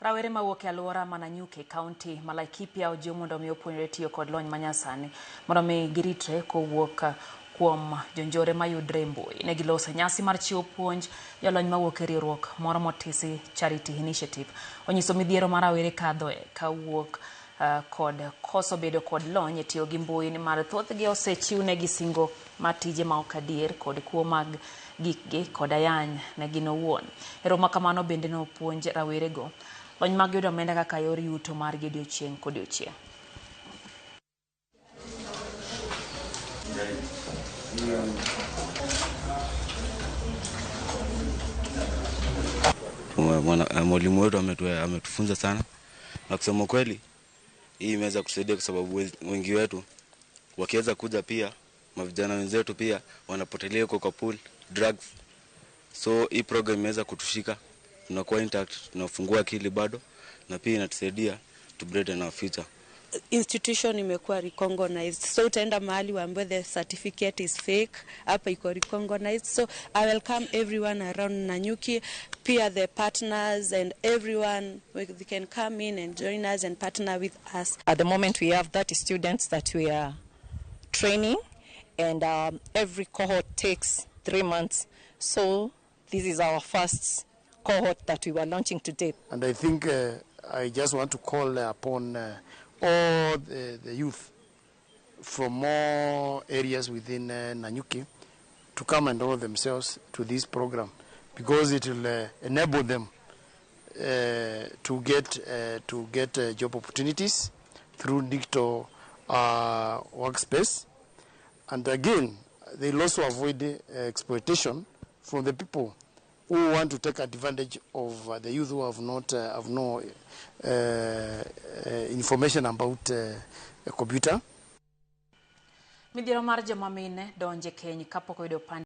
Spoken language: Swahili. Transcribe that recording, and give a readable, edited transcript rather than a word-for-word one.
Rawere mawuok e alwora ma Nanyuki County ma Laikipia ojiw mondo omi opuonjre tiyo kod lony manyasani mondo omi giritre kowuok kuom jonjore mayudre e mbui. Ne giloso nyasi mar chiwo puonj jolony mawuok e riwruok moro motisi Charity Initiative. Onyiso midhiero mar rawere kadhoe kawuok kod koso bedo kod lony e tiyo gi mbui nimar thothgi osechiwnegi singo mar tije ma ok adier kod kuo mag gikgi kod ayany ne gin owuon. E romo kamano bende nopuonj rawerego lony mag yudo omenda kaka yor yuto margi odiochieng' kodiochieng'. Mwalimu wetu ametufunza sana, na kusema kweli hii imeweza kusaidia kwa sababu wengi wetu wakiweza kuja, pia mavijana wenzetu pia wanapotelea huko kwa pool drugs. So hii program imeweza kutushika, tunakuwa intact, tunafungua akili bado, na pia inatusaidia to brighten our future. Institution imekuwa recognized, so utaenda mahali waambiwe the certificate is fake, hapa iko recognized. So I welcome everyone around Nanyuki, pia the partners and everyone, they can come in and join us and partner with us. At the moment we have 30 students that we are training, and every cohort takes 3 months. So this is our first cohort that we were launching today. And I think I just want to call upon all the youth from more areas within Nanyuki to come and enroll themselves to this program, because it will enable them to get job opportunities through digital workspace, and again they'll also avoid exploitation from the people who want to take advantage of the youth who have no information about a computer. Midhiero mar joma mine donje keny kapok oyudo